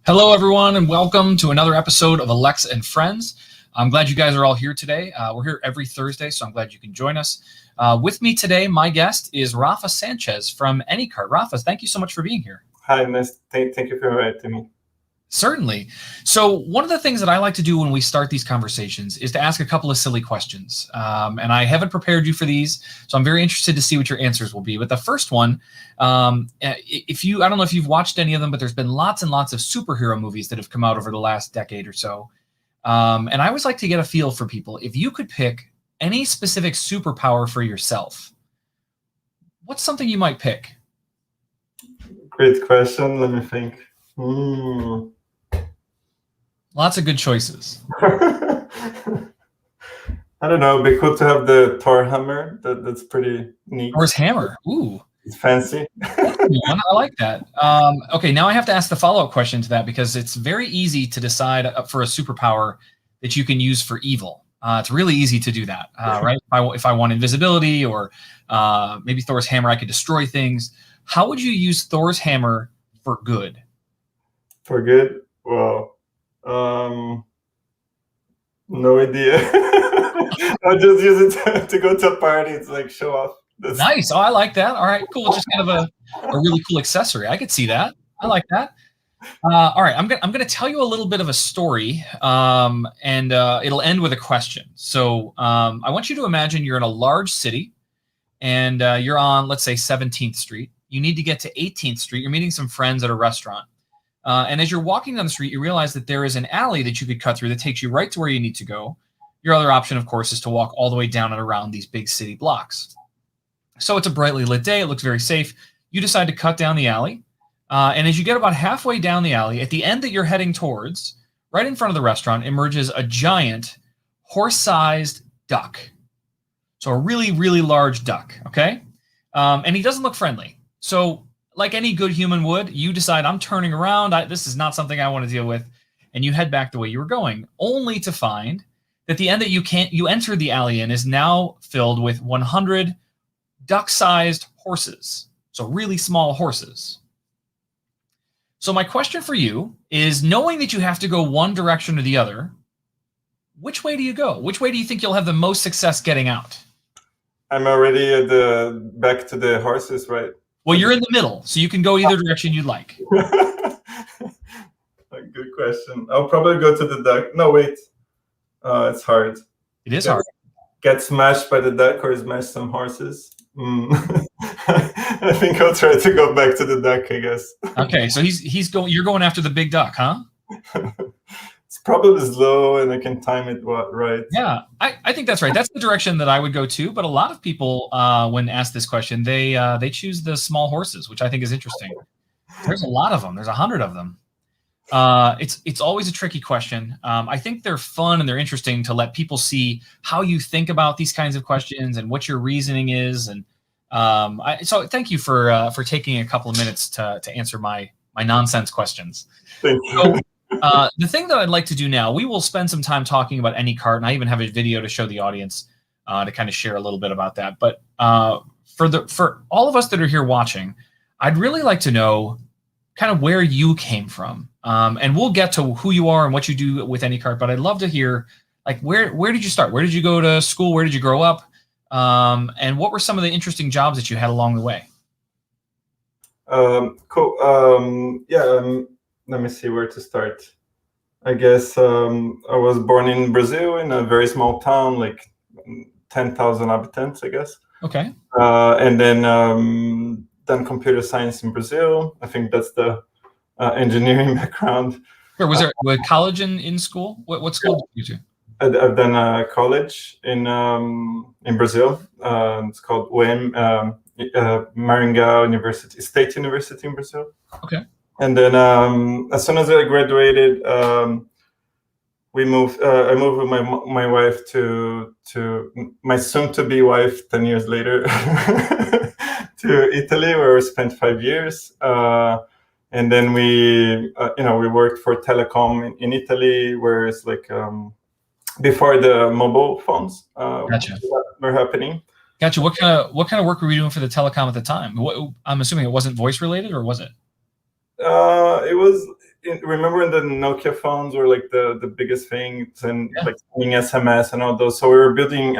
Hello, everyone, and welcome to another episode of Alexa and Friends. I'm glad you guys are all here today. We're here every Thursday, so I'm glad you can join us. With me today, my guest is Rafael Sanches from Anycart. Rafa, thank you so much for being here. Hi, nice. Thank you for inviting me. Certainly. So one of the things that I like to do when we start these conversations is to ask a couple of silly questions. And I haven't prepared you for these, so I'm very interested to see what your answers will be. But the first one, I don't know if you've watched any of them, but there's been lots and lots of superhero movies that have come out over the last decade or so. And I always like to get a feel for people. If you could pick any specific superpower for yourself, what's something you might pick? Great question. Let me think. Lots of good choices. I don't know. It'd be cool to have the Thor hammer. That's pretty neat. Thor's hammer. Ooh. It's fancy. I like that. Okay, now I have to ask the follow-up question to that because it's very easy to decide for a superpower that you can use for evil. It's really easy to do that, right? If I want invisibility or maybe Thor's hammer, I could destroy things. How would you use Thor's hammer for good? For good? Well, no idea. I'll just use it to go to a party. It's like show off. Nice. Oh, I like that. All right, cool. Just kind of a really cool accessory. I could see that. I like that. All right, I'm gonna tell you a little bit of a story, and it'll end with a question. So I want you to imagine you're in a large city, and you're on, let's say, 17th Street. You need to get to 18th Street. You're meeting some friends at a restaurant. And as you're walking down the street, you realize that there is an alley that you could cut through that takes you right to where you need to go. Your other option, of course, is to walk all the way down and around these big city blocks. So it's a brightly lit day. It looks very safe. You decide to cut down the alley. And as you get about halfway down the alley, at the end that you're heading towards, right in front of the restaurant, emerges a giant horse-sized duck. So a really, really large duck, okay? And he doesn't look friendly. So like any good human would, you decide, I'm turning around. This is not something I want to deal with. And you head back the way you were going, only to find that the end that you enter the alley in is now filled with 100 duck-sized horses. So really small horses. So my question for you is, knowing that you have to go one direction or the other, which way do you go? Which way do you think you'll have the most success getting out? I'm already at the back to the horses, right? Well, you're in the middle, so you can go either direction you'd like. Good question. I'll probably go to the duck. No, wait. It's hard. It is hard. Get smashed by the duck or smash some horses. I think I'll try to go back to the duck, I guess. Okay, so you're going after the big duck, huh? It's probably slow and I can time it right. Yeah, I think that's right. That's the direction that I would go to. But a lot of people, when asked this question, they choose the small horses, which I think is interesting. There's a lot of them. There's 100 of them. It's always a tricky question. I think they're fun and they're interesting to let people see how you think about these kinds of questions and what your reasoning is. And so thank you for taking a couple of minutes to answer my nonsense questions. Thank you. So, the thing that I'd like to do now, we will spend some time talking about Anycart, and I even have a video to show the audience to kind of share a little bit about that. But for all of us that are here watching, I'd really like to know kind of where you came from. And we'll get to who you are and what you do with Anycart, but I'd love to hear, like, where did you start? Where did you go to school? Where did you grow up? And what were some of the interesting jobs that you had along the way? Cool. Let me see where to start. I guess I was born in Brazil in a very small town, like 10,000 inhabitants, I guess. Okay. And then done computer science in Brazil. I think that's the engineering background. Where was there college in school? What school did you do? I've done college in Brazil. It's called Maringá University, State University in Brazil. Okay. And then as soon as I graduated, we moved. I moved with my wife to my soon-to-be wife 10 years later to Italy, where we spent 5 years. And then we worked for telecom in Italy, where it's like before the mobile phones Gotcha. were happening. Gotcha. What kind of work were you doing for the telecom at the time? I'm assuming it wasn't voice related, or was it? It remember when the Nokia phones were like the biggest things, and Yeah. like sending SMS and all those. So we were building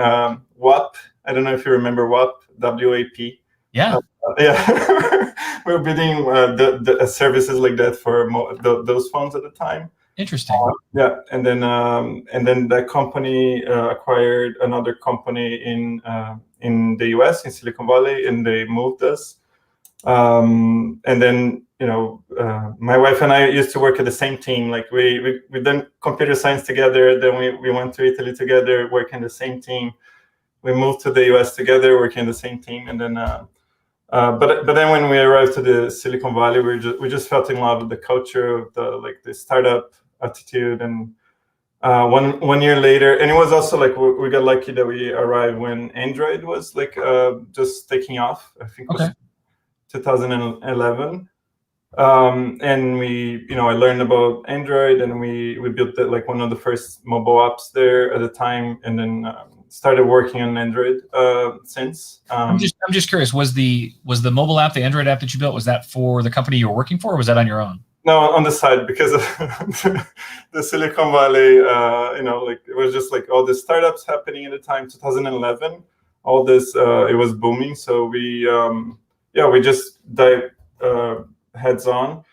WAP. I don't know if you remember WAP, WAP. Yeah. Yeah, we were building the services like that for those phones at the time. Interesting. Yeah, and then that company acquired another company in the U.S. in Silicon Valley, and they moved us. And then my wife and I used to work at the same team. Like we done computer science together. Then we went to Italy together, working the same team. We moved to the U.S. together, working the same team, and then. But then when we arrived to the Silicon Valley, we just felt in love with the culture of the startup attitude. And one year later, and it was also like we got lucky that we arrived when Android was like just taking off. I think it was 2011. And I learned about Android, and we built like one of the first mobile apps there at the time, and then started working on Android since. I'm just curious. Was the mobile app, the Android app that you built, was that for the company you were working for, or was that on your own? No, on the side, because of the Silicon Valley. It was just like all the startups happening at the time, 2011. All this, it was booming. So we just dived heads on.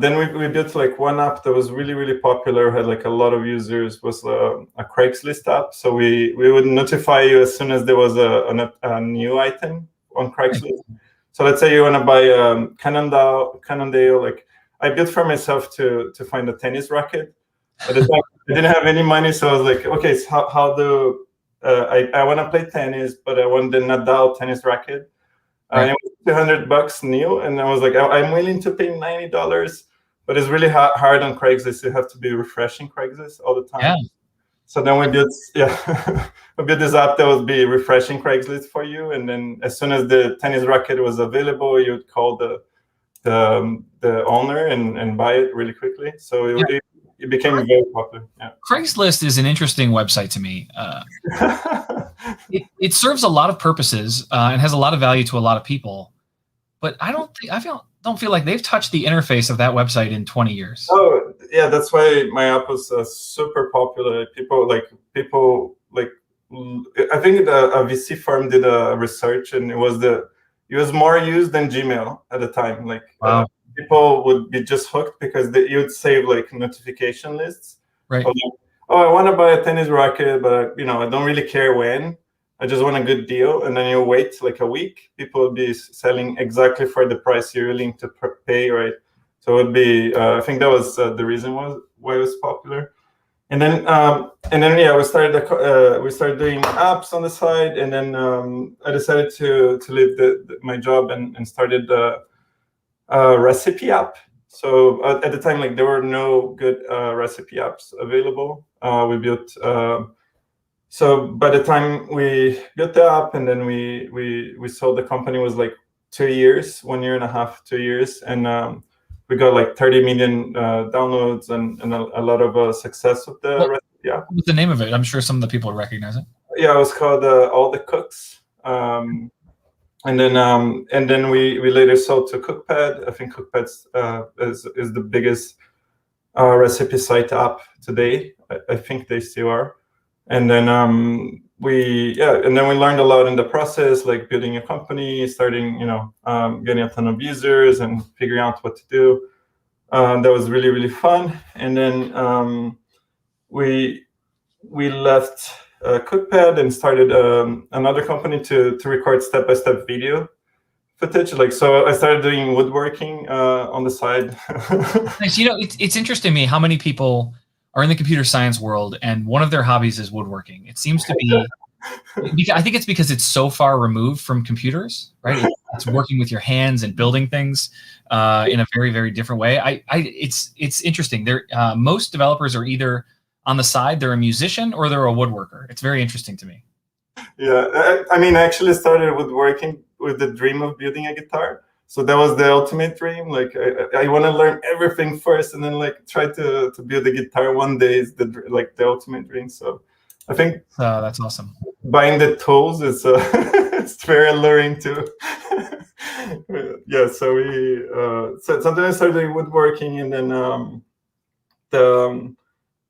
Then we built like one app that was really, really popular, had like a lot of users, was a Craigslist app. So we would notify you as soon as there was a new item on Craigslist. So let's say you want to buy Cannondale. Like I built for myself to find a tennis racket. At the time, I didn't have any money, so I was like, okay, so how do I want to play tennis, but I want the Nadal tennis racket. It was $200 new, and I was like, I'm willing to pay $90, but it's really hard on Craigslist. You have to be refreshing Craigslist all the time. Yeah. So then we built this app that would be refreshing Craigslist for you, and then as soon as the tennis racket was available, you'd call the owner and buy it really quickly. So it became very popular. Yeah. Craigslist is an interesting website to me. It serves a lot of purposes and has a lot of value to a lot of people, but I don't feel like they've touched the interface of that website in 20 years. Oh yeah, that's why my app was super popular. People like I think a VC firm did a research, and it was more used than Gmail at the time. Like wow. People would be just hooked because you'd save like notification lists. Right. I want to buy a tennis racket, but I don't really care when. I just want a good deal. And then you wait like a week. People will be selling exactly for the price you're willing to pay, right? So it would be. I think that was the reason why it was popular. And then we started doing apps on the side, and then I decided to leave my job and started a recipe app. So at the time, like there were no good recipe apps available. We built. So by the time we built the app, and then we sold, the company was like 2 years, 1 year and a half, 2 years, and we got like 30 million downloads and a lot of success with the recipe app. What's the name of it? I'm sure some of the people would recognize it. Yeah, it was called All the Cooks. And then we later sold to CookPad. I think CookPad is the biggest recipe site app today. I think they still are. And then we learned a lot in the process, like building a company, starting getting a ton of users and figuring out what to do. That was really, really fun. And then we left CookPad and started another company to record step-by-step video footage. Like, so I started doing woodworking on the side. Nice. It's interesting to me how many people are in the computer science world and one of their hobbies is woodworking. It seems to be, I think it's because it's so far removed from computers, right? It's working with your hands and building things in a very, very different way. It's interesting. Most developers are either on the side, they're a musician or they're a woodworker. It's very interesting to me. Yeah, I actually started woodworking with the dream of building a guitar. So that was the ultimate dream. Like I want to learn everything first, and then like try to build a guitar one day is the ultimate dream. So I think that's awesome. Buying the tools is it's very alluring too. Yeah, so we so something I started woodworking, and then the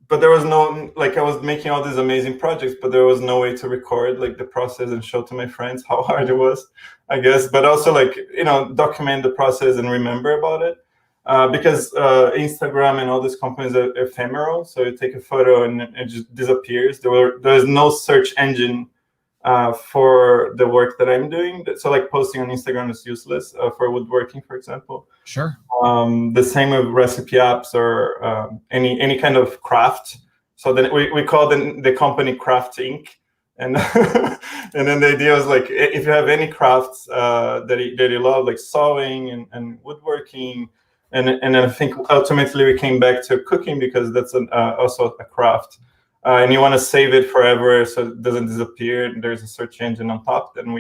but there was no, like, I was making all these amazing projects, but there was no way to record like the process and show to my friends how hard it was, I guess. But also, like, document the process and remember about it, because Instagram and all these companies are ephemeral. So you take a photo and it just disappears. There's no search engine for the work that I'm doing. So like posting on Instagram is useless for woodworking, for example. Sure. The same with recipe apps or any kind of craft. So then we call the company Craft Inc. And and then the idea was like, if you have any crafts that you love, like sewing and woodworking, and I think ultimately we came back to cooking because that's also a craft. And you want to save it forever so it doesn't disappear. And there's a search engine on top. Then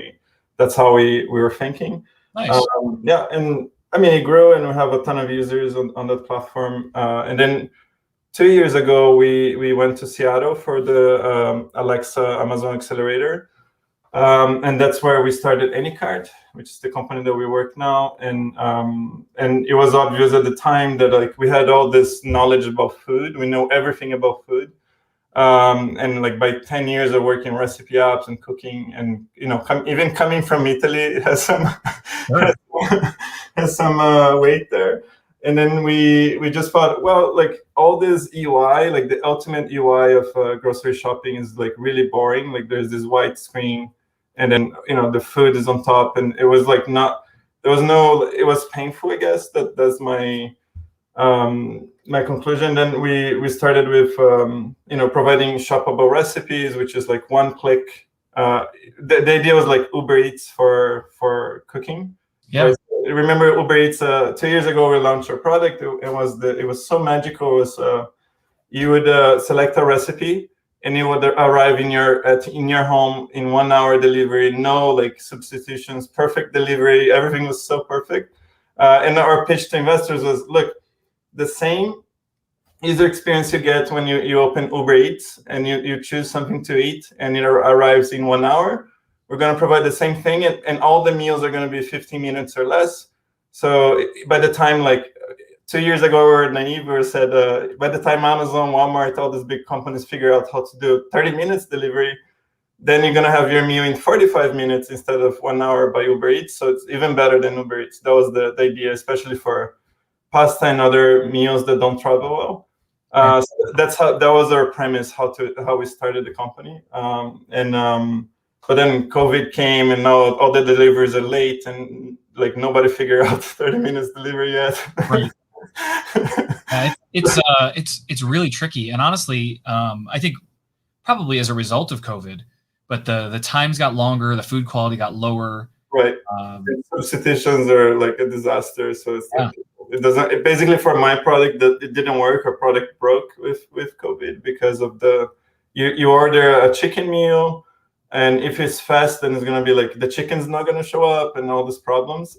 that's how we were thinking. Nice. Yeah, and I mean, it grew, and we have a ton of users on that platform. And then 2 years ago, we went to Seattle for the Alexa Amazon Accelerator. And that's where we started Anycart, which is the company that we work now. And it was obvious at the time that like we had all this knowledge about food. We know everything about food. And like by 10 years of working recipe apps and cooking, and even coming from Italy, it has some Sure. has some weight there. And then we just thought, well, like all this UI, like the ultimate UI of grocery shopping is like really boring. Like there's this white screen, and then the food is on top, and it was like it was painful, I guess. That's my conclusion. Then we started with providing shoppable recipes, which is like one click. The idea was like Uber Eats for cooking. Yeah. Right? Remember Uber Eats 2 years ago we launched our product. It was so magical. It was you would select a recipe and it would arrive in your home in 1 hour delivery, no like substitutions, perfect delivery, everything was so perfect. And our pitch to investors was, look, the same user experience you get when you open Uber Eats and you choose something to eat and it arrives in 1 hour. We're going to provide the same thing, and all the meals are going to be 15 minutes or less. So by the time, like 2 years ago, we were naive. We said by the time Amazon, Walmart, all these big companies figure out how to do 30 minutes delivery, then you're going to have your meal in 45 minutes instead of 1 hour by Uber Eats. So it's even better than Uber Eats. That was the idea, especially for pasta and other meals that don't travel well. So that was our premise, how we started the company. But then COVID came, and now all the deliveries are late, and like nobody figured out 30 minutes delivery yet. Right. It's really tricky, and honestly, I think probably as a result of COVID, but the times got longer, the food quality got lower. Right. Substitutions are like a disaster. So it's like, it basically for my product that it didn't work. Our product broke with COVID because of you order a chicken meal, and if it's fast, then it's gonna be like the chicken's not gonna show up and all these problems.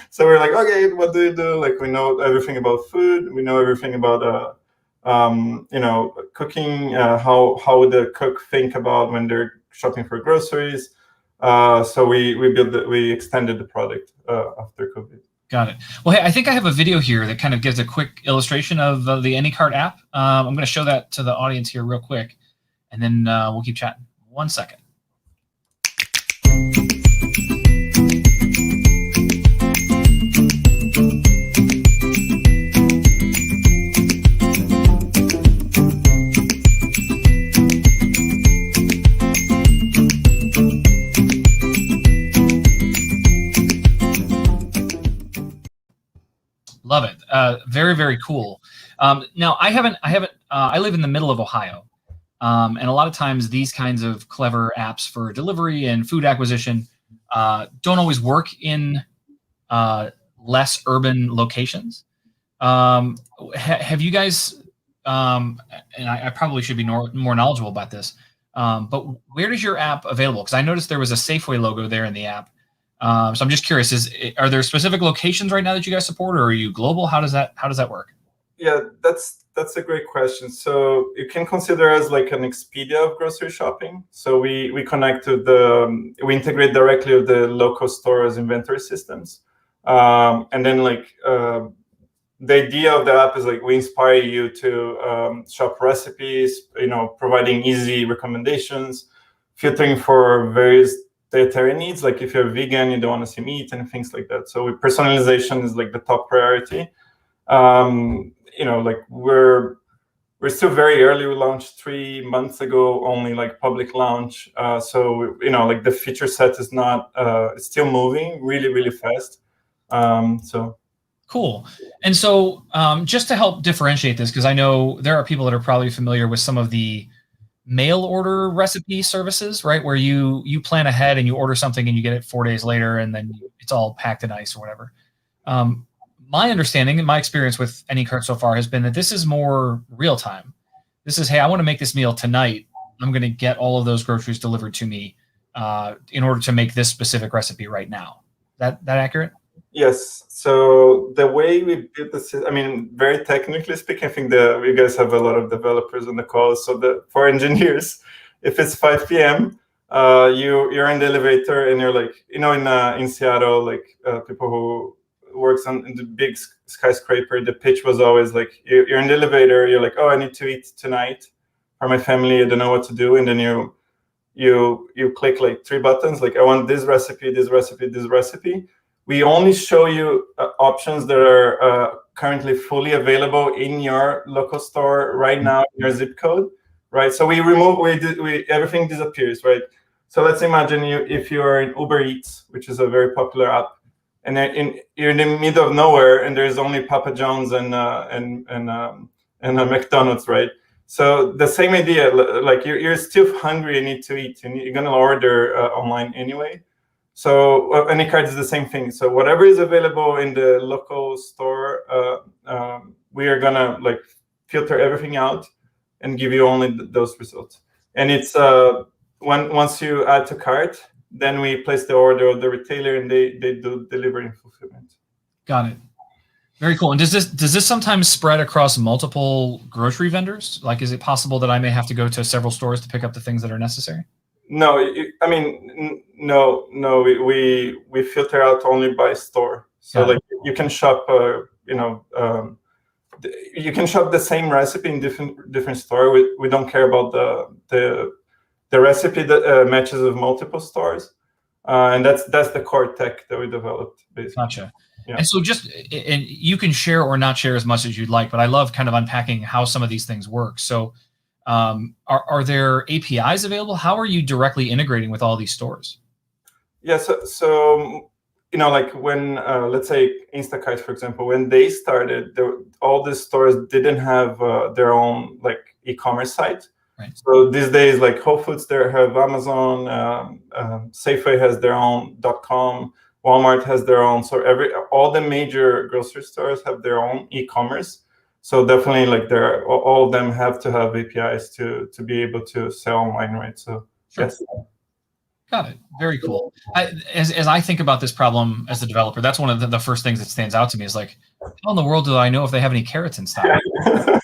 So we're like, okay, what do you do? Like we know everything about food. We know everything about cooking. How would the cook think about when they're shopping for groceries? So we extended the product after COVID. Got it. Well, hey, I think I have a video here that kind of gives a quick illustration of the Anycart app. I'm going to show that to the audience here real quick, and then we'll keep chatting. 1 second. Love it. Very, very cool. Now, I live in the middle of Ohio. And a lot of times these kinds of clever apps for delivery and food acquisition don't always work in less urban locations. Have you guys, and I probably should be more knowledgeable about this, but where is your app available? Because I noticed there was a Safeway logo there in the app. So I'm just curious, are there specific locations right now that you guys support, or are you global? How does that work? Yeah, that's that's a great question. So you can consider us like an Expedia of grocery shopping. So we connect to we integrate directly with the local stores' inventory systems, and then like the idea of the app is like we inspire you to shop recipes, providing easy recommendations, filtering for various dietary needs. Like if you're vegan, you don't want to see meat and things like that. So personalization is like the top priority. Like we're still very early. We launched 3 months ago, only like public launch. So like the feature set is not, it's still moving really, really fast. So. Cool. And so just to help differentiate this, because I know there are people that are probably familiar with some of the mail order recipe services, right? Where you plan ahead and you order something and you get it 4 days later and then it's all packed in ice or whatever. My understanding and my experience with Anycart so far has been that this is more real time. This is, hey, I want to make this meal tonight. I'm going to get all of those groceries delivered to me in order to make this specific recipe right now. That accurate? Yes. So the way we built this, I mean, very technically speaking, I think that you guys have a lot of developers on the call. So for engineers, if it's 5 p.m., you're in the elevator and you're like, in Seattle, like people who works in the big skyscraper, the pitch was always like, you're in the elevator, you're like, oh, I need to eat tonight for my family. I don't know what to do. And then you click like 3 buttons, like I want this recipe, this recipe, this recipe. We only show you options that are currently fully available in your local store right now in your zip code, right? So we remove, everything disappears, right? So let's imagine if you are in Uber Eats, which is a very popular app, and you're in the middle of nowhere, and there's only Papa John's and a McDonald's, right? So the same idea, like you're still hungry and need to eat, and you're gonna order online anyway. So Anycart is the same thing. So whatever is available in the local store, we are gonna like filter everything out and give you only those results. And it's once you add to cart, then we place the order of the retailer and they do delivery and fulfillment. Got it. Very cool. And does this sometimes spread across multiple grocery vendors? Like, is it possible that I may have to go to several stores to pick up the things that are necessary? No, I mean, no. We filter out only by store. So like you can shop, you can shop the same recipe in different store. We don't care about the recipe that matches with multiple stores, and that's the core tech that we developed, basically. Gotcha. Yeah. And so and you can share or not share as much as you'd like, but I love kind of unpacking how some of these things work. So are there APIs available? How are you directly integrating with all these stores? Yeah, so like when let's say Instacart, for example, when they started, all the stores didn't have their own like e-commerce site. Right. So these days, like Whole Foods, they have Amazon, Safeway has their own .com, Walmart has their own. So all the major grocery stores have their own e-commerce. So definitely, like all of them have to have APIs to be able to sell online, right? So sure. Yes. Got it. Very cool. As I think about this problem as a developer, that's one of the first things that stands out to me is like, how in the world do I know if they have any carrots in stock? But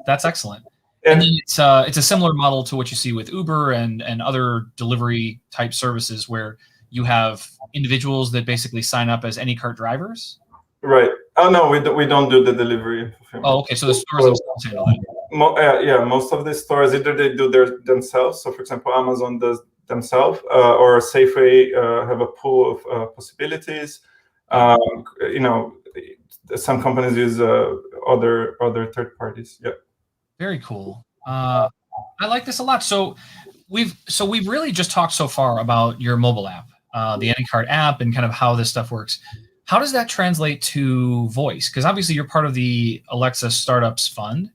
that's excellent. And then it's a similar model to what you see with Uber and other delivery type services where you have individuals that basically sign up as Anycart drivers. Right. Oh no, we don't do the delivery. Oh, okay. So the stores themselves handle that. Yeah, most of the stores either they do themselves. So, for example, Amazon does themselves, or Safeway have a pool of possibilities. Some companies use other third parties. Yeah. Very cool. I like this a lot. So we've really just talked so far about your mobile app, the Anycart app, and kind of how this stuff works. How does that translate to voice? Because obviously you're part of the Alexa Startups Fund.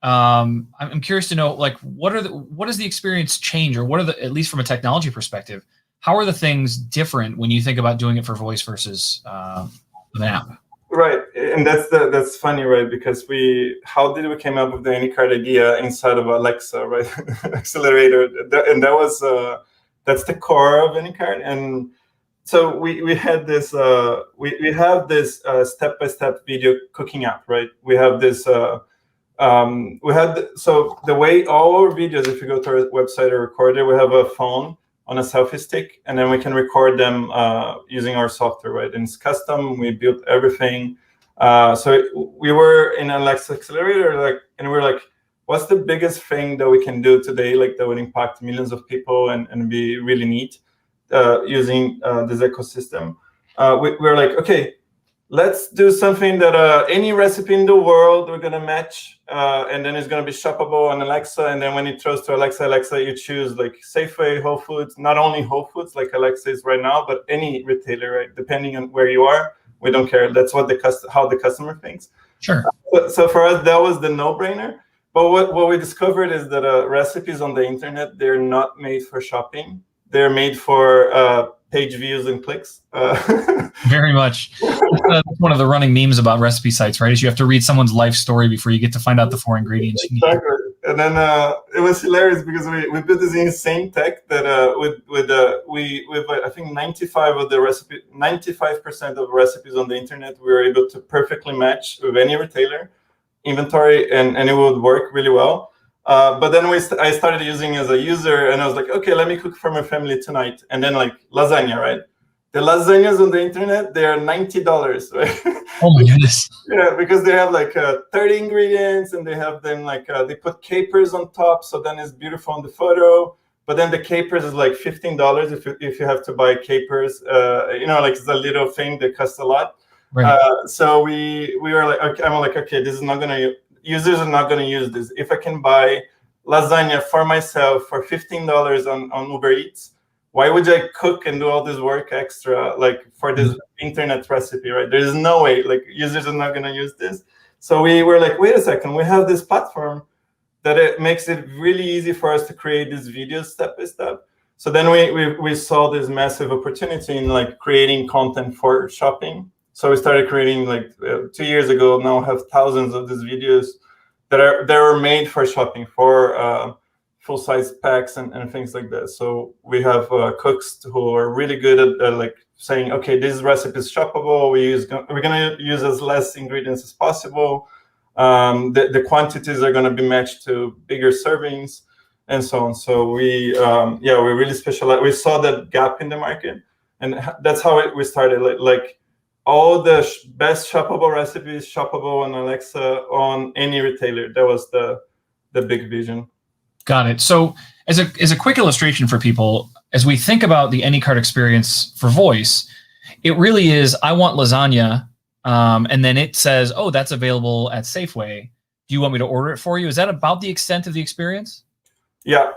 I'm curious to know, like, what does the experience change, or what are at least from a technology perspective, how are the things different when you think about doing it for voice versus an app? Right, and that's funny, right? Because how did we came up with the Anycart idea inside of Alexa, right? Accelerator, and that's the core of Anycart. And so we had this we have this step-by-step video cooking app, right? We have this so the way all our videos, if you go to our website or record it, we have a phone on a selfie stick, and then we can record them using our software, right? And it's custom. We built everything. So we were in Alexa Accelerator, and we were like, what's the biggest thing that we can do today, like that would impact millions of people and be really neat using this ecosystem? We're like, okay, let's do something that any recipe in the world we're gonna match, and then it's gonna be shoppable on Alexa. And then when it throws to Alexa, you choose like Safeway, Whole Foods, not only Whole Foods like Alexa is right now, but any retailer, right? Depending on where you are, we don't care. That's what how the customer thinks. Sure. So for us, that was the no-brainer. But what we discovered is that recipes on the internet, they're not made for shopping. They're made for page views and clicks. Very much. That's one of the running memes about recipe sites, right? Is you have to read someone's life story before you get to find out the 4 ingredients you need. Exactly. And then it was hilarious because we built this insane tech that with I think 95% of recipes on the internet, we were able to perfectly match with any retailer inventory, and it would work really well. But then I started using as a user, and I was like, okay, let me cook for my family tonight. And then like lasagna, right? The lasagnas on the internet, they are $90, right? Oh my goodness. Yeah, because they have like 30 ingredients, and they have them like they put capers on top, so then it's beautiful on the photo. But then the capers is like $15 if you have to buy capers. Like it's a little thing that costs a lot. Right. So we were like, okay, I'm like, okay, this is not gonna. Users are not going to use this. If I can buy lasagna for myself for $15 on Uber Eats, why would I cook and do all this work extra like for this internet recipe, right? There's no way, like users are not going to use this. So we were like, wait a second, we have this platform that it makes it really easy for us to create these videos step by step. So then we saw this massive opportunity in like creating content for shopping. So we started creating like 2 years ago. Now have thousands of these videos that are made for shopping, for full-size packs and things like that. So we have cooks who are really good at like saying, okay, this recipe is shoppable. We're gonna use as less ingredients as possible. The quantities are gonna be matched to bigger servings and so on. So we really specialize. We saw that gap in the market, and that's how we started. Like all the best shoppable recipes shoppable on Alexa on any retailer. That was the big vision. Got it. So as a quick illustration for people, as we think about the Anycart experience for voice, it really is, I want lasagna, and then it says, oh, that's available at Safeway. Do you want me to order it for you? Is that about the extent of the experience? Yeah.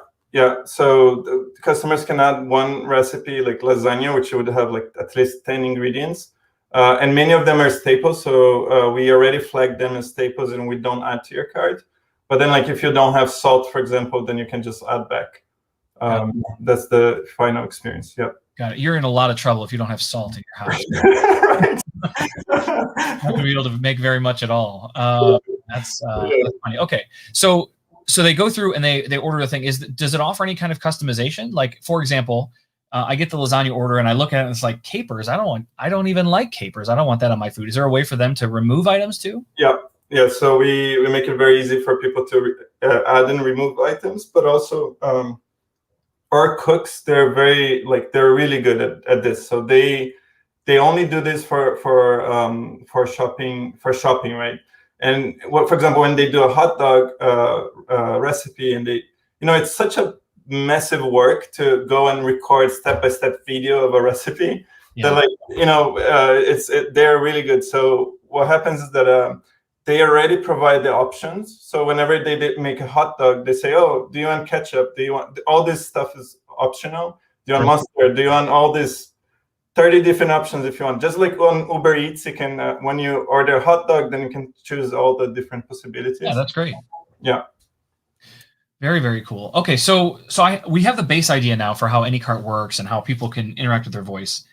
So the customers can add one recipe like lasagna, which would have like at least 10 ingredients. And many of them are staples, so we already flagged them as staples, and we don't add to your cart. But then, like if you don't have salt, for example, then you can just add back. That's the final experience. Yeah. Got it. You're in a lot of trouble if you don't have salt in your house. Not going to be able to make very much at all. That's funny. Okay, so they go through and they order the thing. Does it offer any kind of customization? Like, for example, I get the lasagna order and I look at it and it's like capers. I don't even like capers. I don't want that on my food. Is there a way for them to remove items too? Yeah. So we make it very easy for people to add and remove items, but also our cooks, they're really good at this. So they only do this for shopping, right? And for example, when they do a hot dog recipe, and it's such a massive work to go and record step-by-step video of a recipe. Yeah. That they're really good. So what happens is that they already provide the options. So whenever they make a hot dog, they say, oh, do you want ketchup? Do you want all this stuff is optional? Do you want mustard? Do you want all this 30 different options if you want? Just like on Uber Eats, you can when you order a hot dog, then you can choose all the different possibilities. Yeah, that's great. Yeah. Very, very cool. Okay, so we have the base idea now for how Anycart works and how people can interact with their voice.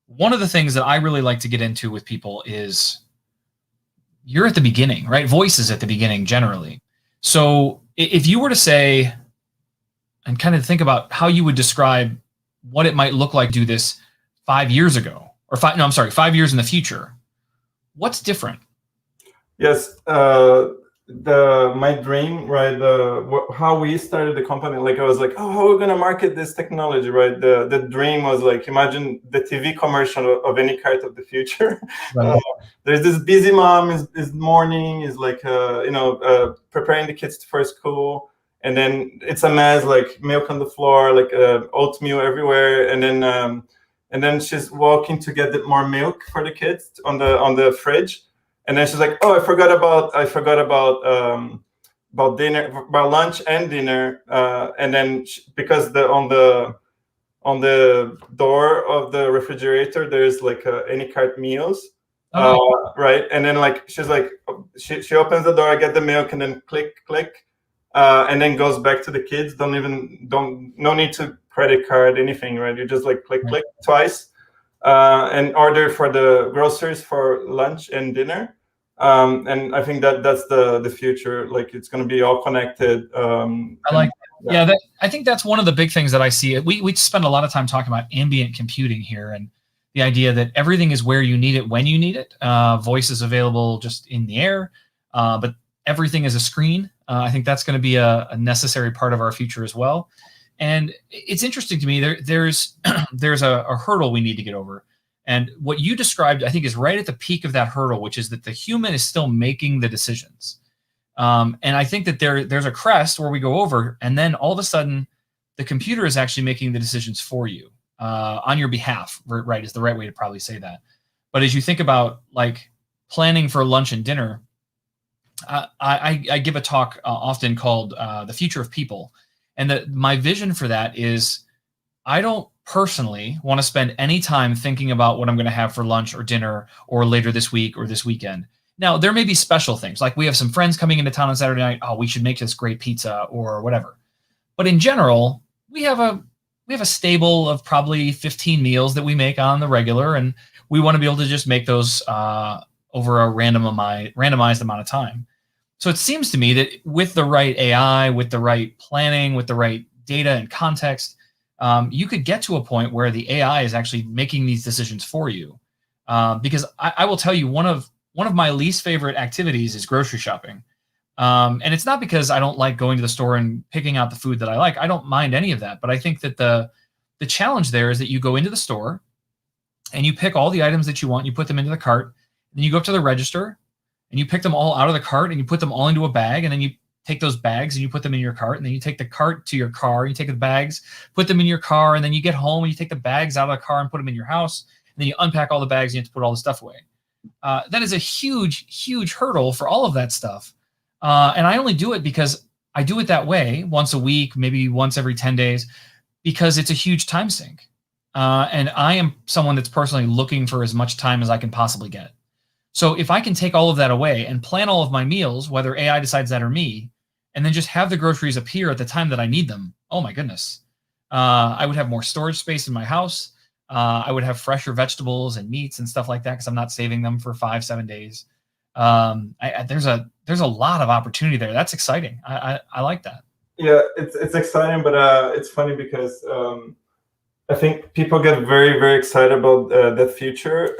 One of the things that I really like to get into with people is you're at the beginning, right? Voice is at the beginning generally. So if you were to say and kind of think about how you would describe what it might look like to do this 5 years ago, or five? No, I'm sorry, 5 years in the future. What's different? Yes, my dream, right? How we started the company, like I was like, oh, how are we gonna market this technology, right? The dream was like, imagine the TV commercial of Anycart of the future. Right. There's this busy mom is morning is like preparing the kids for school, and then it's a mess, like milk on the floor, like oatmeal everywhere, and then she's walking to get more milk for the kids on the fridge, and then she's like, "Oh, I forgot about dinner, about lunch and dinner." And then because on the door of the refrigerator, there's like Anycart meals, right? And then like she's like, she opens the door, I get the milk, and then click click, and then goes back to the kids. No need to credit card anything, right? You just like click click twice. And order for the groceries for lunch and dinner. And I think that's the future. Like it's going to be all connected. I like that. Yeah, I think that's one of the big things that I see. We spend a lot of time talking about ambient computing here, and the idea that everything is where you need it when you need it. Voice is available just in the air, but everything is a screen. I think that's going to be a necessary part of our future as well. And it's interesting to me. There's a hurdle we need to get over. And what you described, I think, is right at the peak of that hurdle, which is that the human is still making the decisions. And I think that there's a crest where we go over, and then all of a sudden, the computer is actually making the decisions for you on your behalf. Right, is the right way to probably say that. But as you think about like planning for lunch and dinner, I give a talk often called "The Future of People." And my vision for that is I don't personally want to spend any time thinking about what I'm going to have for lunch or dinner or later this week or this weekend. Now, there may be special things, like we have some friends coming into town on Saturday night. Oh, we should make this great pizza or whatever. But in general, we have a stable of probably 15 meals that we make on the regular, and we want to be able to just make those over a randomized amount of time. So it seems to me that with the right AI, with the right planning, with the right data and context, you could get to a point where the AI is actually making these decisions for you. Because I will tell you, one of my least favorite activities is grocery shopping. And it's not because I don't like going to the store and picking out the food that I like. I don't mind any of that. But I think that the challenge there is that you go into the store and you pick all the items that you want, you put them into the cart, then you go up to the register and you pick them all out of the cart and you put them all into a bag, and then you take those bags and you put them in your cart, and then you take the cart to your car, you take the bags, put them in your car, and then you get home and you take the bags out of the car and put them in your house, and then you unpack all the bags and you have to put all the stuff away. That is a huge, huge hurdle for all of that stuff. And I only do it because I do it that way once a week, maybe once every 10 days, because it's a huge time sink. And I am someone that's personally looking for as much time as I can possibly get. So if I can take all of that away and plan all of my meals, whether AI decides that or me, and then just have the groceries appear at the time that I need them, oh my goodness. I would have more storage space in my house. I would have fresher vegetables and meats and stuff like that because I'm not saving them for 5-7 days. There's a lot of opportunity there. That's exciting. I like that. Yeah, it's exciting, but it's funny because I think people get very, very excited about that future,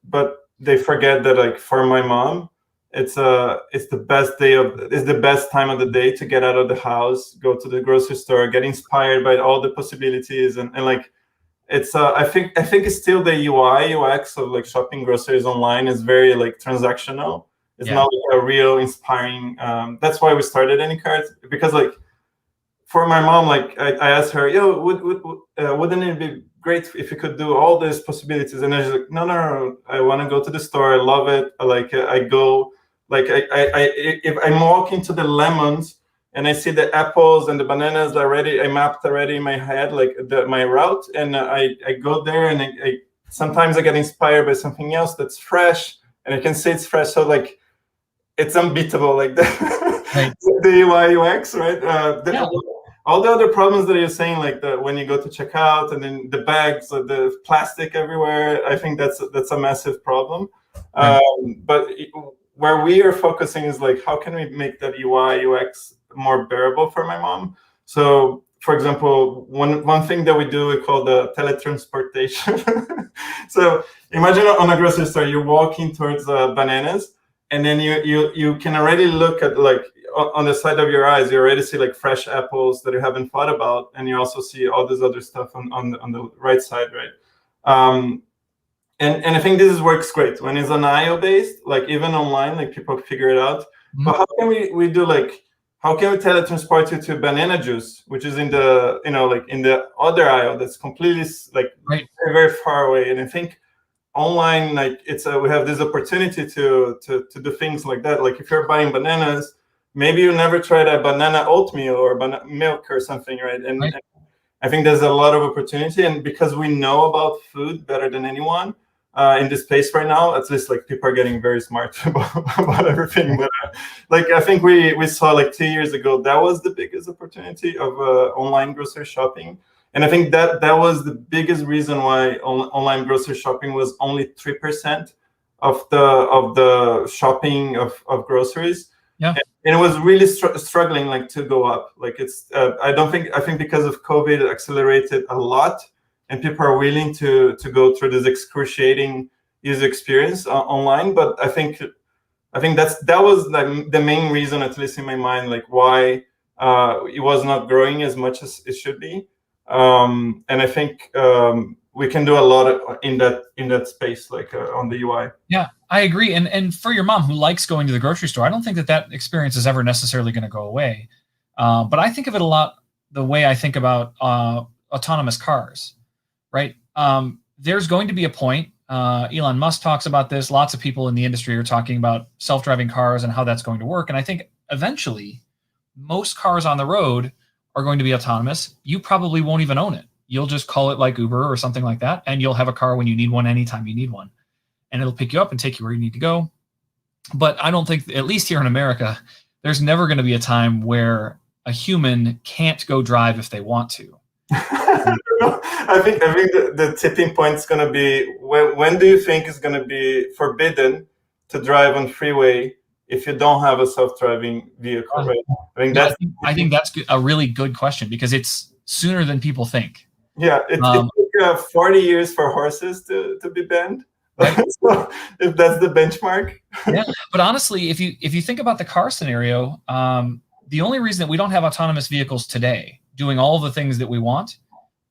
but they forget that, like, for my mom, it's the best time of the day to get out of the house, go to the grocery store, get inspired by all the possibilities, and like it's I think it's still the UI UX of like shopping groceries online is very like transactional. It's not like a real inspiring. That's why we started Anycart, because like for my mom, like I asked her, yo, wouldn't it be great if you could do all these possibilities? And she's like, no, I want to go to the store. I love it. I go, like if I'm walking to the lemons and I see the apples and the bananas already, I mapped already in my head, like my route. And I go there, and I sometimes I get inspired by something else that's fresh, and I can say it's fresh. So like, it's unbeatable, like Right. the UI UX, right? All the other problems that you're saying, like when you go to checkout and then the bags, the plastic everywhere, I think that's a massive problem. Right. But where we are focusing is like, how can we make that UI UX more bearable for my mom? So for example, one thing that we do, we call the teletransportation. So imagine on a grocery store, you're walking towards bananas, and then you can already look at, like, on the side of your eyes, you already see like fresh apples that you haven't thought about, and you also see all this other stuff on the right side, right? And I think this works great when it's an aisle based, like even online, like people figure it out. Mm-hmm. But how can we do, like, how can we teletransport you to banana juice, which is in the, like in the other aisle that's completely like very, very far away? And I think online, like we have this opportunity to do things like that. Like if you're buying bananas, maybe you never tried a banana oatmeal or banana milk or something, right? And I think there's a lot of opportunity, and because we know about food better than anyone in this space right now, at least like people are getting very smart about everything. But like I think we saw like 2 years ago, that was the biggest opportunity of online grocery shopping. And I think that was the biggest reason why online grocery shopping was only 3% of the shopping of groceries. Yeah. And it was really struggling like to go up. Like it's I think because of COVID, it accelerated a lot, and people are willing to go through this excruciating user experience online. But I think that was like the main reason, at least in my mind, like why it was not growing as much as it should be. And I think we can do a lot in that space, like on the UI. Yeah, I agree. And for your mom who likes going to the grocery store, I don't think that experience is ever necessarily going to go away. But I think of it a lot the way I think about autonomous cars, right? There's going to be a point. Elon Musk talks about this. Lots of people in the industry are talking about self-driving cars and how that's going to work. And I think eventually most cars on the road are going to be autonomous. You probably won't even own it. You'll just call it like Uber or something like that, and you'll have a car when you need one, anytime you need one, and it'll pick you up and take you where you need to go. But I don't think, at least here in America, there's never going to be a time where a human can't go drive if they want to. I think the tipping point is going to be, when do you think it's going to be forbidden to drive on freeway if you don't have a self-driving vehicle, right? I think that's a really good question, because it's sooner than people think. Yeah, it took 40 years for horses to be banned. Right. So if that's the benchmark. Yeah, but honestly, if you think about the car scenario, the only reason that we don't have autonomous vehicles today doing all the things that we want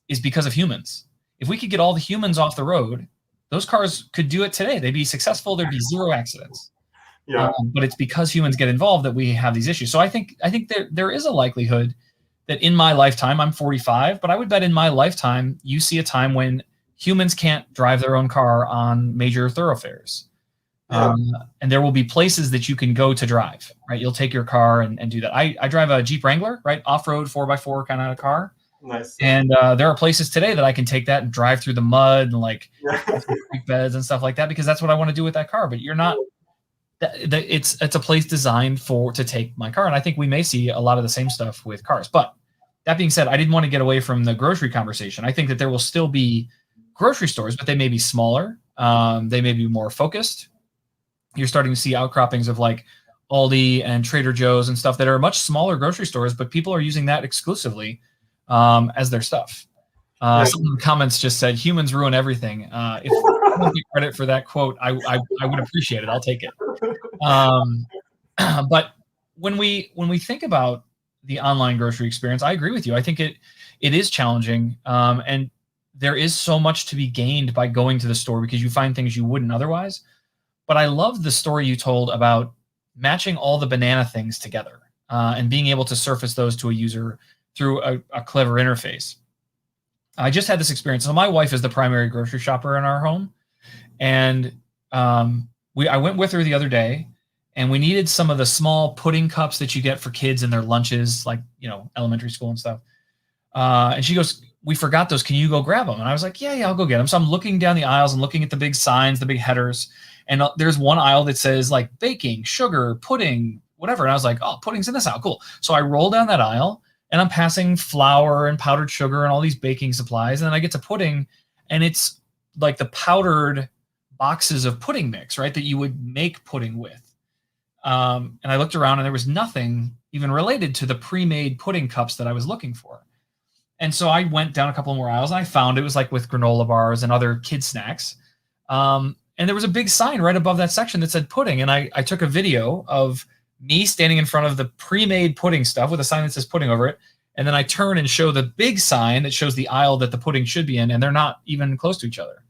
is because of humans. If we could get all the humans off the road, those cars could do it today. They'd be successful. There'd be zero accidents. Yeah. But it's because humans get involved that we have these issues. So I think there is a likelihood that in my lifetime, I'm 45, but I would bet in my lifetime, you see a time when humans can't drive their own car on major thoroughfares. Yeah. And there will be places that you can go to drive, right? You'll take your car and do that. I drive a Jeep Wrangler, right? Off-road 4x4 kind of car. Nice. And there are places today that I can take that and drive through the mud and like creek beds and stuff like that, because that's what I want to do with that car. But you're not, it's a place designed to take my car. And I think we may see a lot of the same stuff with cars. But that being said, I didn't want to get away from the grocery conversation. I think that there will still be grocery stores, but they may be smaller. They may be more focused. You're starting to see outcroppings of like Aldi and Trader Joe's and stuff that are much smaller grocery stores, but people are using that exclusively as their stuff. Some of the comments just said, humans ruin everything. If I don't get credit for that quote, I would appreciate it. I'll take it. But when we think about the online grocery experience, I agree with you. I think it is challenging. And there is so much to be gained by going to the store because you find things you wouldn't otherwise. But I love the story you told about matching all the banana things together and being able to surface those to a user through a clever interface. I just had this experience. So my wife is the primary grocery shopper in our home. And I went with her the other day, and we needed some of the small pudding cups that you get for kids in their lunches, like, elementary school and stuff. And she goes, we forgot those. Can you go grab them? And I was like, yeah, I'll go get them. So I'm looking down the aisles and looking at the big signs, the big headers. And there's one aisle that says like baking, sugar, pudding, whatever. And I was like, oh, pudding's in this aisle. Cool. So I roll down that aisle and I'm passing flour and powdered sugar and all these baking supplies. And then I get to pudding, and it's like the powdered boxes of pudding mix, right, that you would make pudding with. And I looked around and there was nothing even related to the pre-made pudding cups that I was looking for. And so I went down a couple more aisles and I found it was like with granola bars and other kid snacks. And there was a big sign right above that section that said pudding. And I took a video of me standing in front of the pre-made pudding stuff with a sign that says pudding over it. And then I turn and show the big sign that shows the aisle that the pudding should be in, and they're not even close to each other.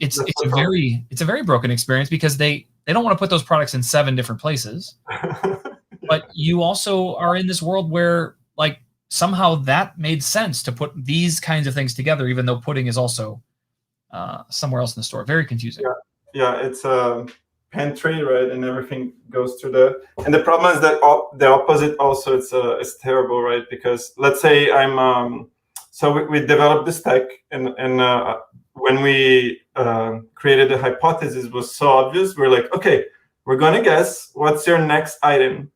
It's a very broken experience because they don't want to put those products in 7 different places. But you also are in this world where like somehow that made sense to put these kinds of things together, even though pudding is also somewhere else in the store. Very confusing. Yeah, it's a pantry, right? And everything goes through the. And the problem is that the opposite also it's terrible, right? Because let's say I'm so we developed this tech, and when we created the hypothesis, it was so obvious. We're like, okay, we're gonna guess what's your next item.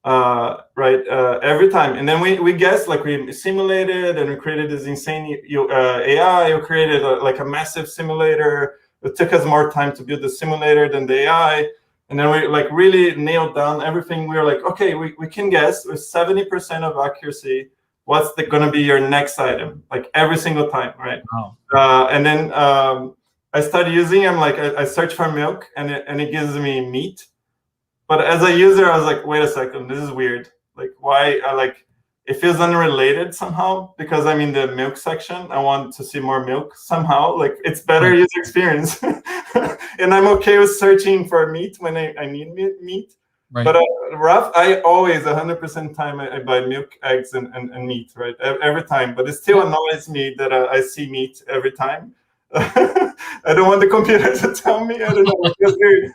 Right, every time, and then we guessed, like we simulated and we created this insane AI. We created like a massive simulator. It took us more time to build the simulator than the AI, and then we like really nailed down everything. We were like, okay, we can guess with 70% of accuracy what's going to be your next item, like every single time, right? Wow. And then I started using them. Like I search for milk, and it gives me meat. But as a user, I was like, wait a second, this is weird. Like, why? It feels unrelated somehow because I'm in the milk section. I want to see more milk somehow. Like, it's better user experience. And I'm okay with searching for meat when I need meat. Right. But I always, 100% time, I buy milk, eggs, and meat, right? Every time. But it still annoys me that I see meat every time. I don't want the computer to tell me. I don't know. It feels weird.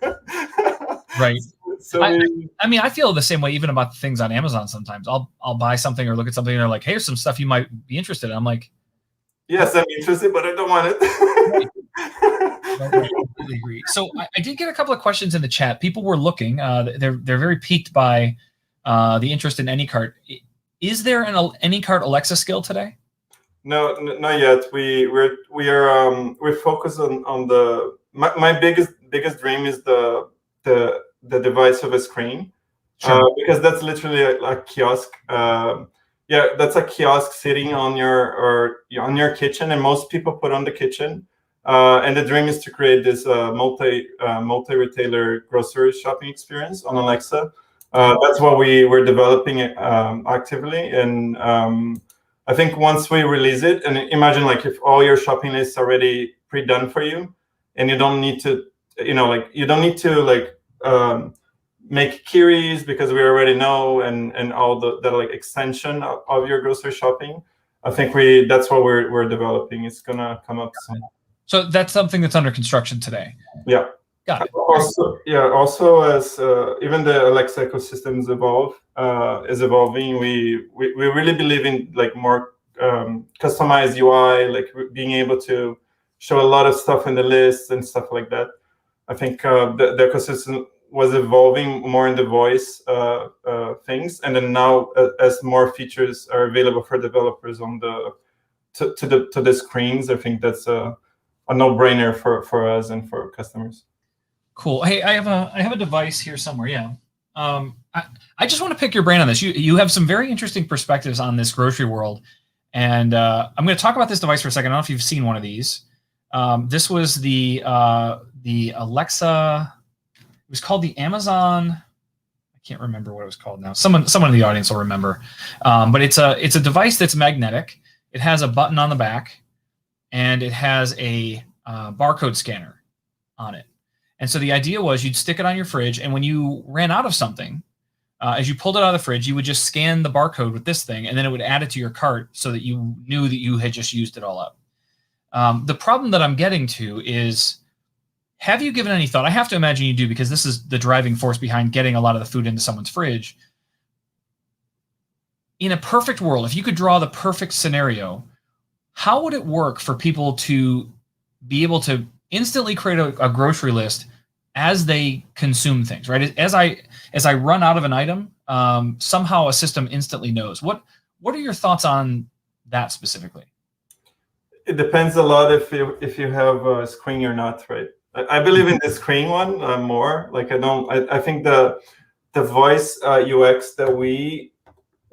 Right. So I mean, I feel the same way even about things on Amazon. Sometimes I'll buy something or look at something and they're like, hey, here's some stuff you might be interested in. I'm like, yes, I'm interested, but I don't want it. I completely agree. So I did get a couple of questions in the chat. People were looking. They're very piqued by the interest in Anycart. Is there an Anycart Alexa skill today? No, not yet. We're focused on the. My biggest dream is the device of a screen, sure. Because that's literally a kiosk. That's a kiosk sitting on your kitchen, and most people put on the kitchen. And the dream is to create this multi-retailer grocery shopping experience on Alexa. That's what we're developing actively, and I think once we release it, and imagine like if all your shopping lists are already pre-done for you, and you don't need to, make queries because we already know, and all the like extension of your grocery shopping. I think that's what we're developing. It's gonna come up soon. So that's something that's under construction today. Yeah. Got it. Also, as even the Alexa ecosystem is evolving. We really believe in like more customized UI, like being able to show a lot of stuff in the list and stuff like that. I think the ecosystem was evolving more in the voice things, and then now as more features are available for developers on to the screens, I think that's a no-brainer for us and for customers. Cool. Hey, I have a device here somewhere. Yeah. I just want to pick your brain on this. You have some very interesting perspectives on this grocery world, and I'm going to talk about this device for a second. I don't know if you've seen one of these. This was the Alexa. It was called the Amazon. I can't remember what it was called now. Someone in the audience will remember. But it's a device that's magnetic. It has a button on the back, and it has a barcode scanner on it. And so the idea was you'd stick it on your fridge, and when you ran out of something, as you pulled it out of the fridge, you would just scan the barcode with this thing, and then it would add it to your cart so that you knew that you had just used it all up. The problem that I'm getting to is, have you given any thought? I have to imagine you do, because this is the driving force behind getting a lot of the food into someone's fridge. In a perfect world, if you could draw the perfect scenario, how would it work for people to be able to instantly create a grocery list as they consume things, right? As I run out of an item, somehow a system instantly knows. What are your thoughts on that specifically? It depends a lot if you have a screen or not, right? I believe in the screen one more. Like I think the voice UX that we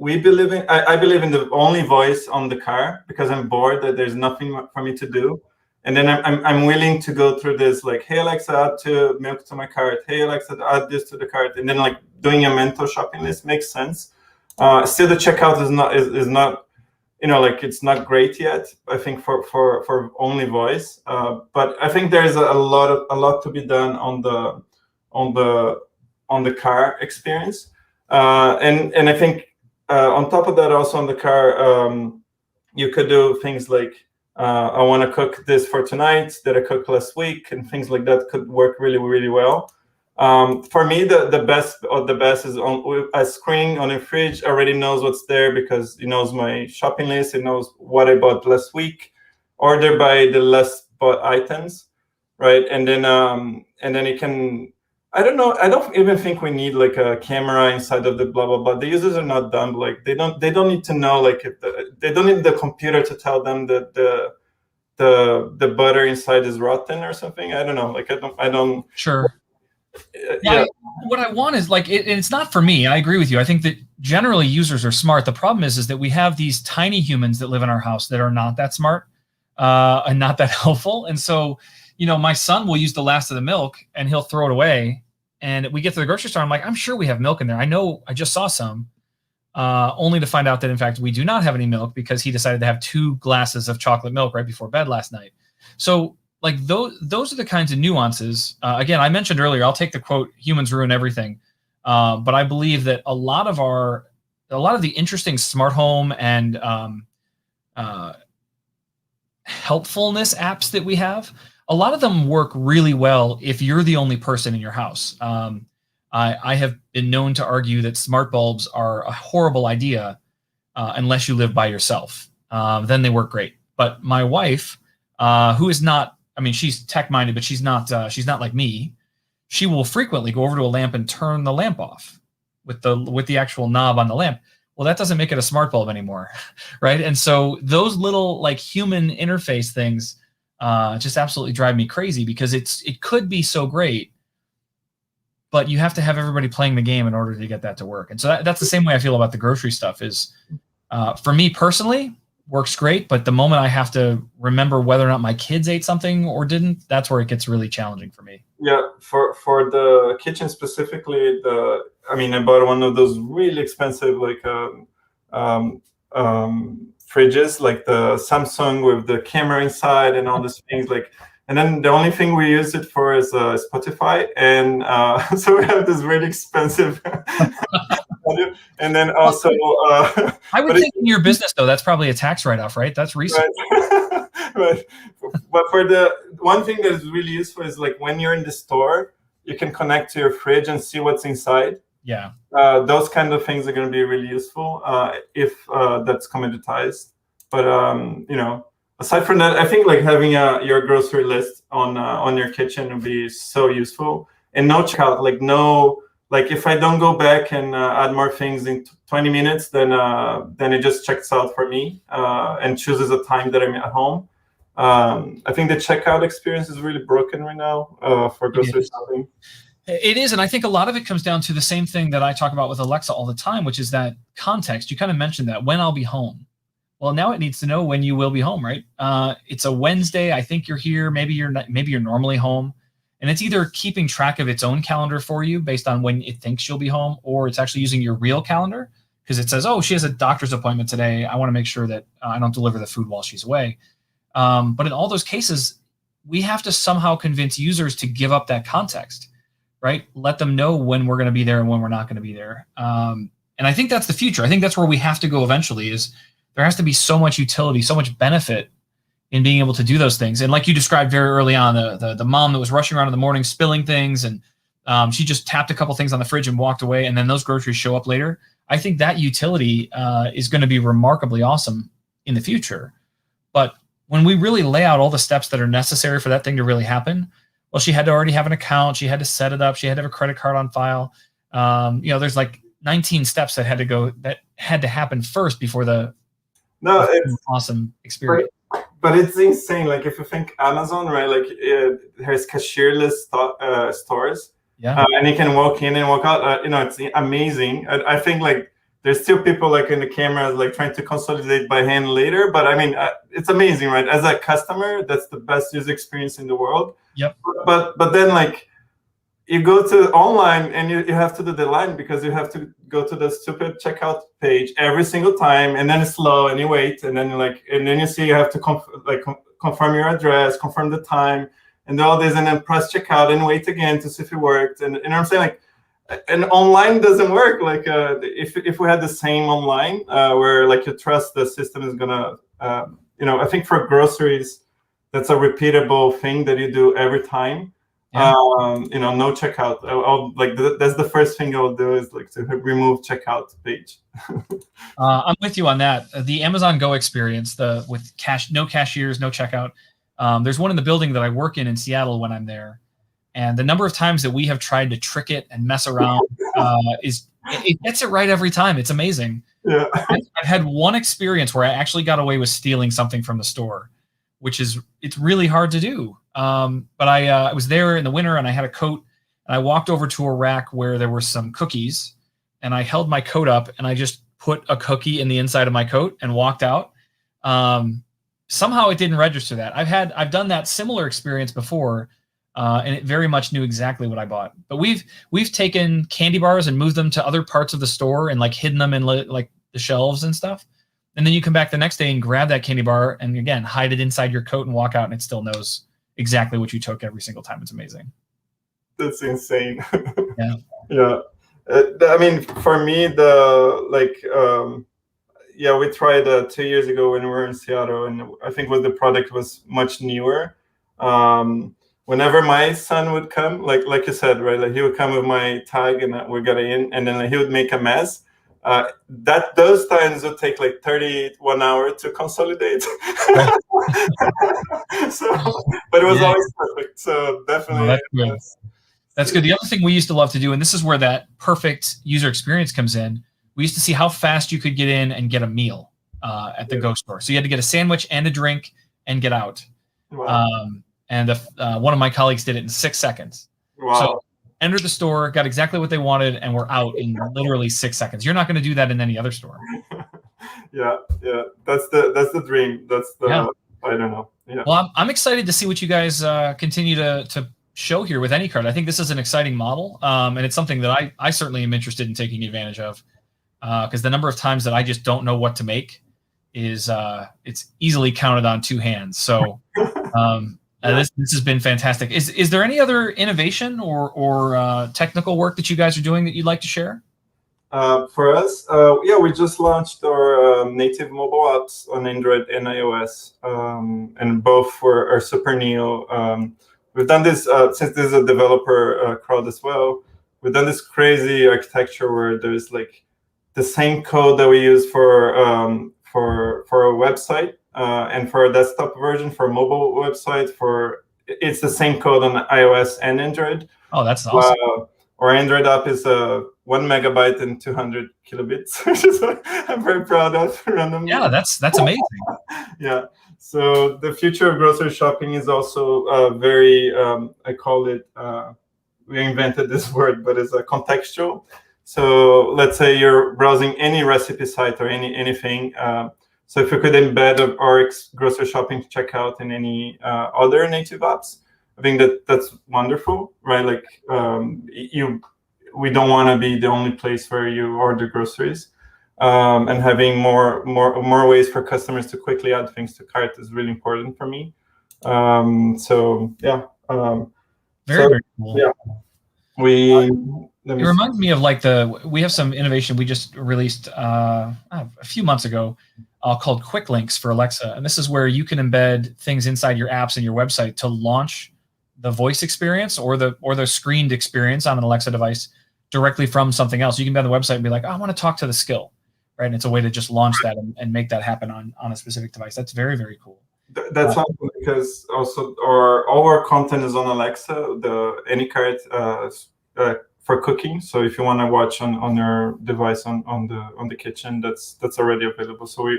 I believe in the only voice on the car, because I'm bored that there's nothing for me to do. And then I'm willing to go through this, like, hey Alexa, add to milk to my cart. Hey Alexa, add this to the cart. And then like doing a mental shopping list makes sense. Still, the checkout is not, like, it's not great yet, I think, for only voice. But I think there's a lot to be done on the car experience. And I think on top of that, also on the car, you could do things like, I want to cook this for tonight that I cooked last week, and things like that could work really, really well. For me, the best of the best is on a screen on a fridge already knows what's there, because it knows my shopping list, it knows what I bought last week, order by the last bought items, right? And then it can. I don't know. I don't even think we need like a camera inside of the blah blah blah. The users are not dumb. Like they don't need to know, like, if they don't need the computer to tell them that the butter inside is rotten or something. I don't know. Like I don't. Sure. Yeah. What I want is like, and it's not for me. I agree with you. I think that generally users are smart. The problem is that we have these tiny humans that live in our house that are not that smart and not that helpful. And so, my son will use the last of the milk and he'll throw it away. And we get to the grocery store. I'm like, I'm sure we have milk in there. I know, I just saw some, only to find out that in fact we do not have any milk, because he decided to have 2 glasses of chocolate milk right before bed last night. So like those are the kinds of nuances. Again, I mentioned earlier, I'll take the quote, humans ruin everything. But I believe that a lot of the interesting smart home and helpfulness apps that we have, a lot of them work really well if you're the only person in your house. I have been known to argue that smart bulbs are a horrible idea unless you live by yourself. Then they work great. But my wife, who is not, I mean, she's tech-minded, but she's not like me. She will frequently go over to a lamp and turn the lamp off with the actual knob on the lamp. Well, that doesn't make it a smart bulb anymore, right? And so those little like human interface things just absolutely drive me crazy, because it could be so great, but you have to have everybody playing the game in order to get that to work. And so that's the same way I feel about the grocery stuff. Is for me personally, works great, but the moment I have to remember whether or not my kids ate something or didn't, that's where it gets really challenging for me. Yeah, for the kitchen specifically, I bought one of those really expensive like fridges, like the Samsung with the camera inside and all these things, like, and then the only thing we use it for is Spotify, and so we have this really expensive and then also I would think in your business though, that's probably a tax write-off, right? That's recent. Right. Right. But for the one thing that is really useful is like when you're in the store, you can connect to your fridge and see what's inside. Yeah. Those kind of things are going to be really useful if that's commoditized. But aside from that, I think like having your grocery list on your kitchen would be so useful. And no checkout, like if I don't go back and add more things in 20 minutes, then it just checks out for me and chooses a time that I'm at home. I think the checkout experience is really broken right now for grocery shopping. It is, and I think a lot of it comes down to the same thing that I talk about with Alexa all the time, which is that context. You kind of mentioned that, when I'll be home. Well, now it needs to know when you will be home, right? It's a Wednesday. I think you're here. Maybe you're not, maybe you're normally home. And it's either keeping track of its own calendar for you based on when it thinks you'll be home, or it's actually using your real calendar because it says, oh, she has a doctor's appointment today. I want to make sure that I don't deliver the food while she's away. But in all those cases, we have to somehow convince users to give up that context, right? Let them know when we're going to be there and when we're not going to be there. And I think that's the future. I think that's where we have to go eventually. Is there has to be so much utility, so much benefit in being able to do those things. And like you described very early on, the mom that was rushing around in the morning, spilling things, and she just tapped a couple things on the fridge and walked away, and then those groceries show up later. I think that utility is going to be remarkably awesome in the future. But when we really lay out all the steps that are necessary for that thing to really happen, well, she had to already have an account. She had to set it up. She had to have a credit card on file. There's like 19 steps that had to happen first before it's awesome experience. But it's insane. Like if you think Amazon, right? Like it has cashierless stores, yeah, and you can walk in and walk out. It's amazing. I think like there's still people like in the cameras like trying to consolidate by hand later. But I mean, it's amazing, right? As a customer, that's the best user experience in the world. Yep. But then like you go to online and you have to do the line because you have to go to the stupid checkout page every single time, and then it's slow and you wait, and then you see you have to confirm your address, confirm the time, and all this, and then press checkout and wait again to see if it worked. And you know what I'm saying? Like, and online doesn't work. Like if we had the same online where like you trust the system is gonna, I think for groceries, that's a repeatable thing that you do every time. Yeah. No checkout. That's the first thing I'll do is like to remove checkout page. I'm with you on that. The Amazon Go experience, with no cashiers, no checkout. There's one in the building that I work in Seattle when I'm there, and the number of times that we have tried to trick it and mess around it gets it right every time. It's amazing. Yeah. I've had one experience where I actually got away with stealing something from the store, it's really hard to do. But I was there in the winter and I had a coat, and I walked over to a rack where there were some cookies, and I held my coat up and I just put a cookie in the inside of my coat and walked out. Somehow it didn't register that. I've done that similar experience before, and it very much knew exactly what I bought. But we've taken candy bars and moved them to other parts of the store and like hidden them in like the shelves and stuff. And then you come back the next day and grab that candy bar and again hide it inside your coat and walk out, and it still knows exactly what you took every single time. It's amazing. That's insane. Yeah. Yeah. I mean, for me, we tried 2 years ago when we were in Seattle, and I think the product was much newer. Whenever my son would come, like you said, right, like he would come with my tag and we got in, and then he would make a mess. Those times would take like 31 hours to consolidate. Right. But it was always perfect. So definitely. That's good. The other thing we used to love to do, and this is where that perfect user experience comes in, we used to see how fast you could get in and get a meal at the Go store. So you had to get a sandwich and a drink and get out. Wow. And one of my colleagues did it in 6 seconds. Wow. So entered the store, got exactly what they wanted, and we're out in literally 6 seconds. You're not going to do that in any other store. Yeah. That's the dream. I don't know. Yeah. Well, I'm excited to see what you guys continue to show here with Anycart. I think this is an exciting model, and it's something that I certainly am interested in taking advantage of, because the number of times that I just don't know what to make is it's easily counted on 2 hands. So. This has been fantastic. Is there any other innovation or technical work that you guys are doing that you'd like to share? For us, we just launched our native mobile apps on Android and iOS, and both are super new. We've done this since this is a developer crowd as well. We've done this crazy architecture where there's like the same code that we use for a website. And for a desktop version, for a mobile website, it's the same code on iOS and Android. Oh, that's awesome. Our Android app is 1 megabyte and 200 kilobits, which is what I'm very proud of. Randomly. Yeah, that's amazing. Yeah. So the future of grocery shopping is also very, I call it, we invented this word, but it's a contextual. So let's say you're browsing any recipe site or anything. So if you could embed our grocery shopping checkout in any other native apps, I think that's wonderful, right? Like we don't want to be the only place where you order groceries, and having more ways for customers to quickly add things to cart is really important for me. Very cool. Yeah, it reminds me of we have some innovation we just released a few months ago. Called Quick Links for Alexa, and this is where you can embed things inside your apps and your website to launch the voice experience or the screened experience on an Alexa device directly from something else. You can be on the website and be like, I want to talk to the skill, right? And it's a way to just launch that and make that happen on a specific device. That's very, very cool. That's awesome, because also all our content is on Alexa, the Anycart for cooking. So if you want to watch on your device on the kitchen, that's already available. So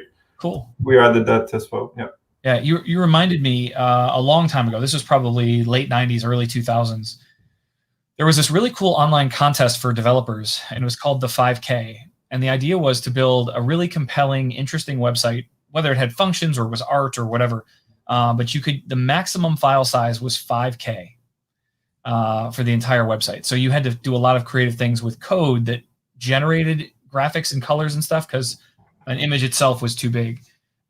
we added that as well. Yeah. Yeah. You reminded me a long time ago. This was probably late 90s, early 2000s. There was this really cool online contest for developers, and it was called the 5K. And the idea was to build a really compelling, interesting website, whether it had functions or was art or whatever. But the maximum file size was 5K for the entire website. So you had to do a lot of creative things with code that generated graphics and colors and stuff because an image itself was too big.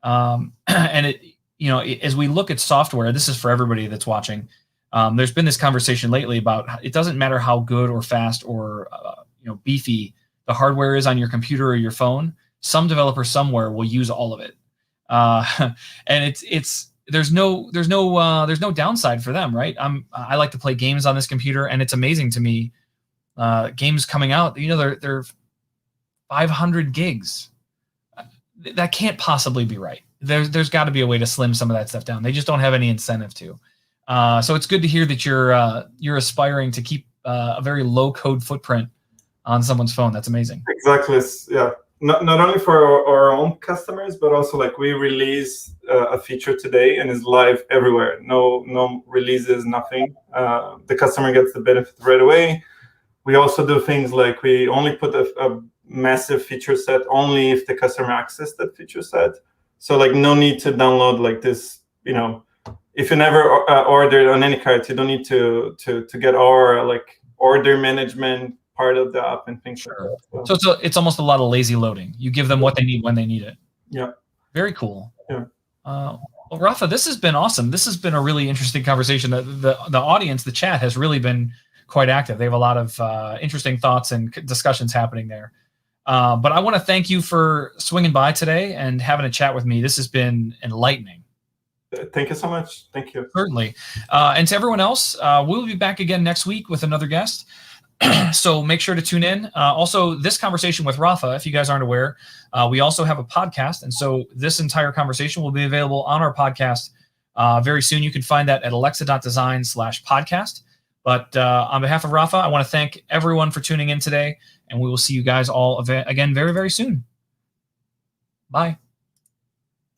And as we look at software, this is for everybody that's watching. There's been this conversation lately about it doesn't matter how good or fast or beefy the hardware is on your computer or your phone. Some developer somewhere will use all of it, and there's no downside for them, right? I like to play games on this computer, and it's amazing to me. Games coming out, they're 500 gigs. That can't possibly be right. There's got to be a way to slim some of that stuff down. They just don't have any incentive to. So it's good to hear that you're aspiring to keep a very low code footprint on someone's phone. That's amazing. Exactly. Yeah. Not only for our own customers, but also like we release a feature today and is live everywhere. No releases, nothing. The customer gets the benefit right away. We also do things like we only put a massive feature set only if the customer access that feature set. So like no need to download like this, if you never ordered on Anycart, you don't need to get our like order management part of the app and things like that. So it's almost a lot of lazy loading. You give them what they need when they need it. Yeah. Very cool. Yeah. Well, Rafa, this has been awesome. This has been a really interesting conversation. The audience, the chat has really been quite active. They have a lot of interesting thoughts and discussions happening there. But I want to thank you for swinging by today and having a chat with me. This has been enlightening. Thank you so much. Thank you. Certainly. And to everyone else, we'll be back again next week with another guest. So make sure to tune in. Also, this conversation with Rafa, if you guys aren't aware, we also have a podcast. And so this entire conversation will be available on our podcast very soon. You can find that at alexa.design/podcast. But on behalf of Rafa, I want to thank everyone for tuning in today. And we will see you guys all again very, very soon. Bye.